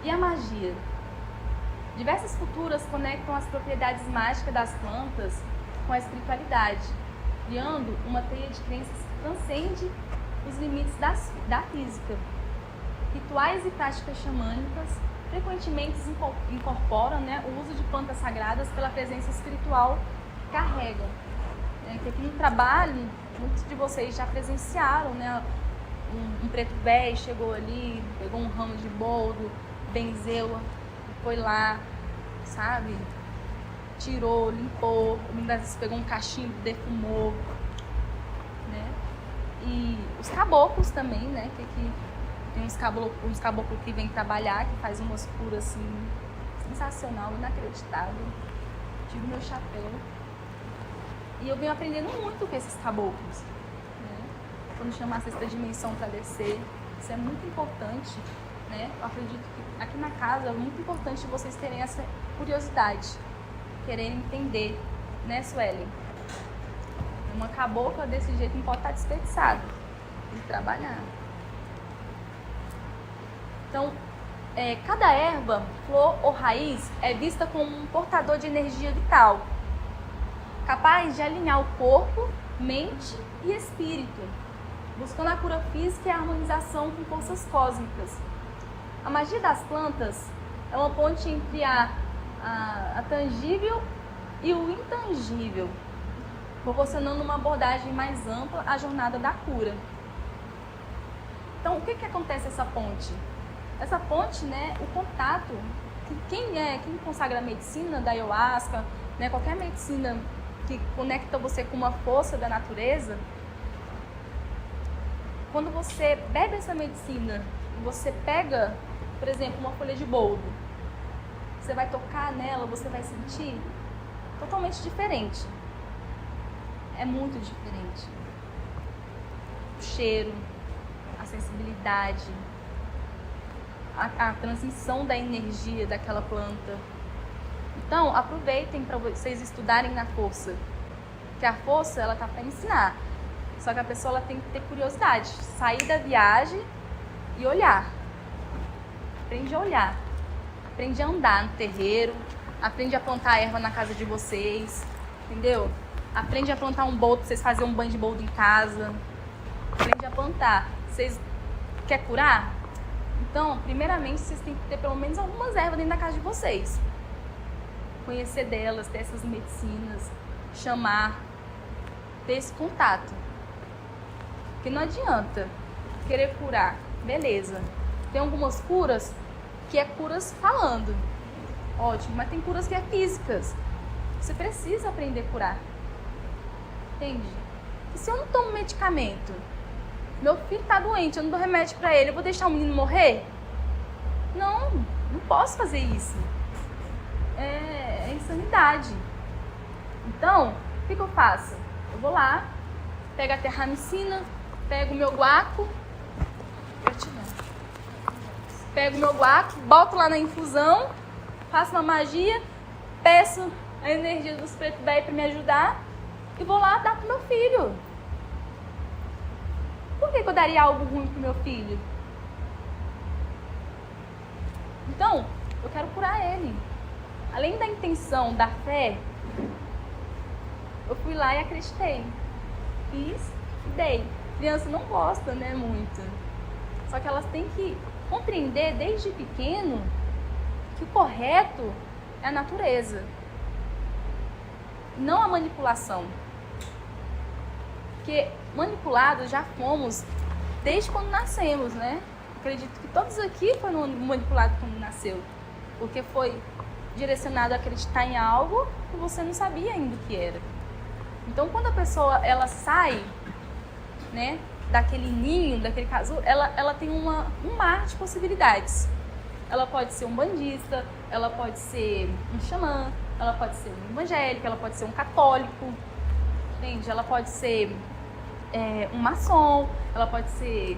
E a magia? Diversas culturas conectam as propriedades mágicas das plantas com a espiritualidade, criando uma teia de crenças que transcende os limites da física. Rituais e práticas xamânicas frequentemente incorporam, né, o uso de plantas sagradas pela presença espiritual que carregam. Que aqui no trabalho, muitos de vocês já presenciaram, né, um preto velho chegou ali, pegou um ramo de boldo, benzeu, foi lá, sabe? Tirou, limpou, muitas vezes pegou um cachimbo, defumou, né? E os caboclos também, né? Que aqui tem uns caboclos que vêm trabalhar, que faz umas curas assim, sensacional, inacreditável. Tiro meu chapéu. E eu venho aprendendo muito com esses caboclos, né? Quando chama a sexta dimensão para descer, isso é muito importante, né? Eu acredito que aqui na casa é muito importante vocês terem essa curiosidade, quererem entender, né, Sueli? Uma cabocla desse jeito não pode estar desperdiçada, tem que trabalhar. Então, cada erva, flor ou raiz é vista como um portador de energia vital, capaz de alinhar o corpo, mente e espírito, buscando a cura física e a harmonização com forças cósmicas. A magia das plantas é uma ponte entre a tangível e o intangível, proporcionando uma abordagem mais ampla à jornada da cura. Então, o que acontece essa ponte? Essa ponte, né, o contato, quem consagra a medicina da ayahuasca, né, qualquer medicina que conecta você com uma força da natureza, quando você bebe essa medicina, você pega, por exemplo, uma folha de boldo, você vai tocar nela, você vai sentir totalmente diferente. É muito diferente. O cheiro, a sensibilidade, a transição da energia daquela planta. Então, aproveitem para vocês estudarem na força. Porque a força, ela tá para ensinar. Só que a pessoa ela tem que ter curiosidade. Sair da viagem e olhar. Aprende a olhar. Aprende a andar no terreiro. Aprende a plantar erva na casa de vocês. Entendeu? Aprende a plantar um boldo para vocês fazerem um banho de boldo em casa. Aprende a plantar. Vocês querem curar? Então, primeiramente, vocês têm que ter pelo menos algumas ervas dentro da casa de vocês. Conhecer delas, ter essas medicinas, chamar, ter esse contato. Porque não adianta querer curar, beleza. Tem algumas curas que é curas falando, ótimo, mas tem curas que é físicas. Você precisa aprender a curar, entende? E se eu não tomo medicamento, meu filho tá doente, eu não dou remédio pra ele, eu vou deixar o menino morrer? Não posso fazer isso. É insanidade. Então, o que eu faço? Eu vou lá, pego a terramicina, pego o meu guaco, pego o meu guaco, boto lá na infusão, faço uma magia, peço a energia dos preto velho para me ajudar e vou lá dar pro meu filho. Por que eu daria algo ruim pro meu filho? Então, eu quero curar ele. Além da intenção, da fé, eu fui lá e acreditei. Fiz e dei. Criança não gosta, né, muito. Só que elas têm que compreender desde pequeno que o correto é a natureza, não a manipulação. Porque manipulados já fomos desde quando nascemos, né? Acredito que todos aqui foram manipulados quando nasceu, porque foi direcionado a acreditar em algo que você não sabia ainda o que era. Então, quando a pessoa ela sai, né, daquele ninho, daquele casulo, ela tem um mar de possibilidades. Ela pode ser um bandista, ela pode ser um xamã, ela pode ser um evangélico, ela pode ser um católico, entende? Ela pode ser um maçom, ela pode ser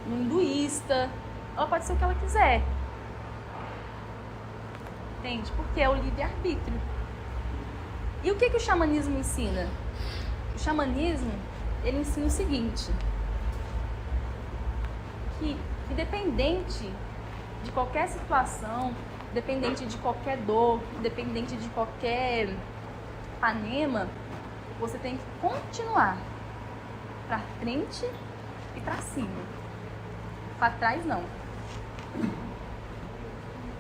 um hinduísta, ela pode ser o que ela quiser. Entende? Porque é o livre-arbítrio. E o que o xamanismo ensina? O xamanismo, ele ensina o seguinte, que independente de qualquer situação, dependente de qualquer dor, dependente de qualquer panema, você tem que continuar para frente e para cima. Para trás não.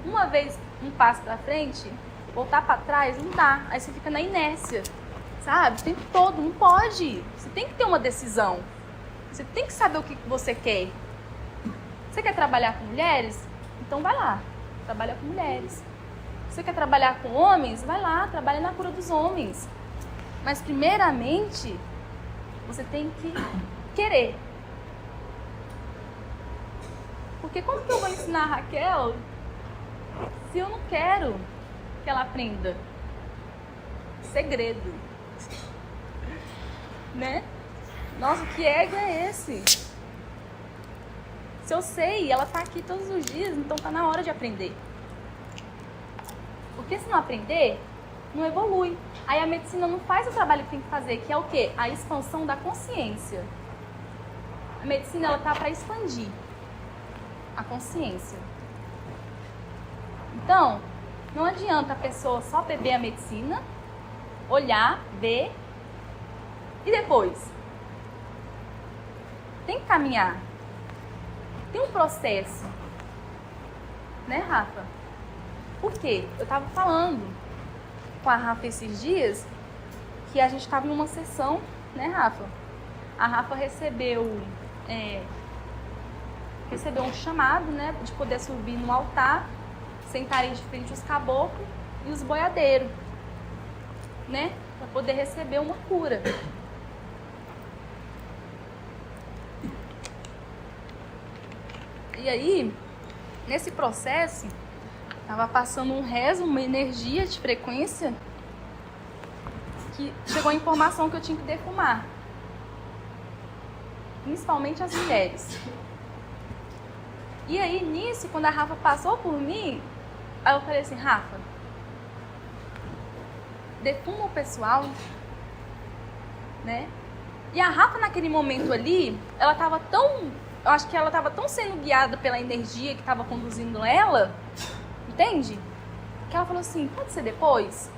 Uma vez um passo para frente, voltar para trás não dá. Aí você fica na inércia, sabe? O tempo todo, não pode. Você tem que ter uma decisão. Você tem que saber o que você quer. Você quer trabalhar com mulheres? Então vai lá, trabalha com mulheres. Você quer trabalhar com homens? Vai lá, trabalha na cura dos homens. Mas primeiramente, você tem que querer. Porque como que eu vou ensinar a Raquel se eu não quero que ela aprenda? Segredo. Né? Nossa, que ego é esse? Se eu sei, ela tá aqui todos os dias, então tá na hora de aprender. Porque se não aprender, não evolui. Aí a medicina não faz o trabalho que tem que fazer, que é o quê? A expansão da consciência. A medicina, ela tá para expandir a consciência. Então, não adianta a pessoa só beber a medicina, olhar, ver e depois. Tem que caminhar. Tem um processo. Né, Rafa? Por quê? Eu tava falando com a Rafa esses dias que a gente tava em uma sessão, né, Rafa? A Rafa recebeu um chamado, né, de poder subir no altar, sentarem de frente os caboclos e os boiadeiros, né, para poder receber uma cura. E aí, nesse processo, tava passando um rezo, uma energia de frequência, que chegou a informação que eu tinha que defumar. Principalmente as mulheres. E aí, nisso, quando a Rafa passou por mim, aí eu falei assim, Rafa, defuma o pessoal, né? E a Rafa, naquele momento ali, ela tava tão... Eu acho que ela tava tão sendo guiada pela energia que tava conduzindo ela, entende? Que ela falou assim, pode ser depois?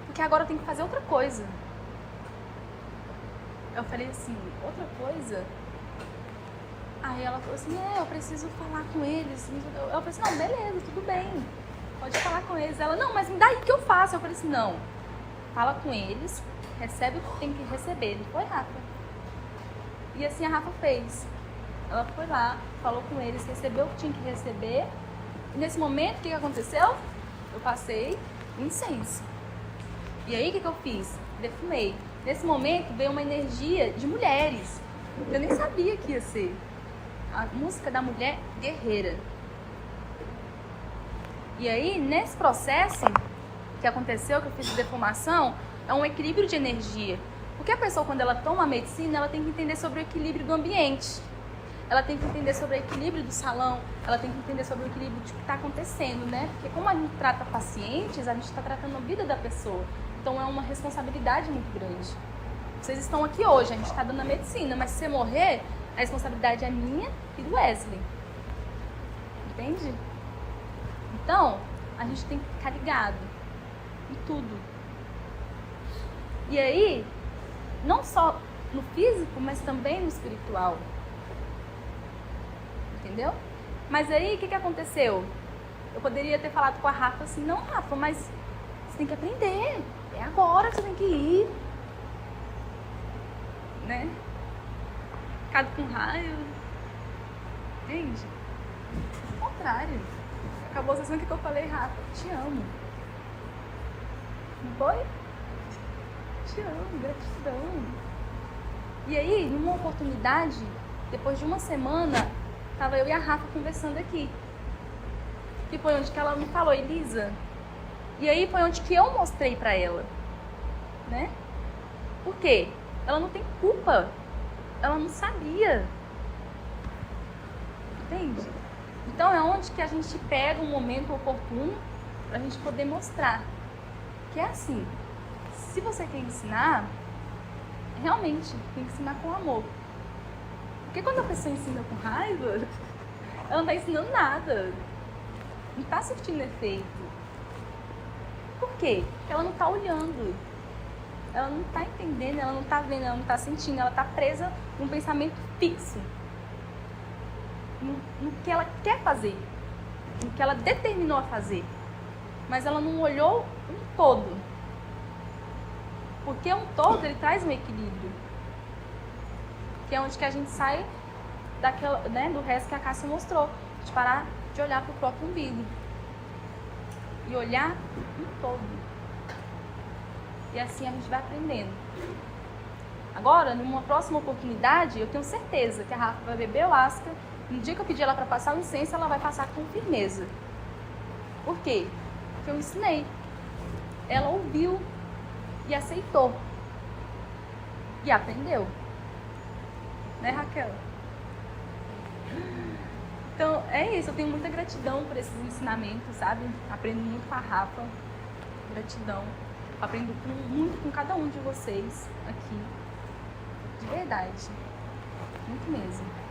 Porque agora eu tenho que fazer outra coisa. Eu falei assim, outra coisa? Aí ela falou assim, eu preciso falar com eles. Eu falei assim, não, beleza, tudo bem. Pode falar com eles. Ela, não, mas me dá aí que eu faço. Eu falei assim, não, fala com eles, recebe o que tem que receber. Não foi, Rafa? E assim a Rafa fez. Ela foi lá, falou com eles, recebeu o que tinha que receber. E nesse momento, o que aconteceu? Eu passei incenso. E aí, o que eu fiz? Defumei. Nesse momento, veio uma energia de mulheres. Eu nem sabia que ia ser. A música da mulher guerreira. E aí, nesse processo que aconteceu, que eu fiz de defumação, é um equilíbrio de energia. Porque a pessoa, quando ela toma a medicina, ela tem que entender sobre o equilíbrio do ambiente. Ela tem que entender sobre o equilíbrio do salão, ela tem que entender sobre o equilíbrio de o que está acontecendo, né? Porque como a gente trata pacientes, a gente está tratando a vida da pessoa. Então é uma responsabilidade muito grande. Vocês estão aqui hoje, a gente está dando a medicina, mas se você morrer, a responsabilidade é minha e do Wesley. Entende? Então, a gente tem que ficar ligado em tudo. E aí, não só no físico, mas também no espiritual. Entendeu? Mas aí, o que aconteceu? Eu poderia ter falado com a Rafa assim, não, Rafa, mas você tem que aprender. É agora que você tem que ir. Né? Ficado com raiva. Entende? Ao contrário. Acabou a sessão, o que eu falei, Rafa? Te amo. Não foi? Te amo, gratidão. E aí, numa oportunidade, depois de uma semana, tava eu e a Rafa conversando aqui. Que foi onde que ela me falou, Elisa. E aí foi onde que eu mostrei pra ela. Né? Por quê? Ela não tem culpa. Ela não sabia. Entende? Então é onde que a gente pega um momento oportuno pra gente poder mostrar. Que é assim. Se você quer ensinar, realmente tem que ensinar com amor. Porque quando a pessoa ensina com raiva, Ela não tá ensinando nada. Não tá surtindo efeito. Por quê? Porque ela não tá olhando. Ela não tá entendendo, ela não tá vendo, ela não tá sentindo. Ela tá presa num pensamento fixo. No que ela quer fazer. No que ela determinou a fazer. Mas ela não olhou um todo. Porque um todo, ele traz um equilíbrio. Que é onde que a gente sai daquela, né, do resto que a Cássia mostrou. De parar de olhar para o próprio umbigo. E olhar um todo. E assim a gente vai aprendendo. Agora, numa próxima oportunidade, eu tenho certeza que a Rafa vai beber ayahuasca. No dia que eu pedir ela para passar o incenso, ela vai passar com firmeza. Por quê? Porque eu ensinei. Ela ouviu e aceitou. E aprendeu. Né, Raquel? Então, é isso. Eu tenho muita gratidão por esses ensinamentos, sabe? Aprendo muito com a Rafa. Gratidão. Aprendo muito com cada um de vocês aqui. De verdade. Muito mesmo.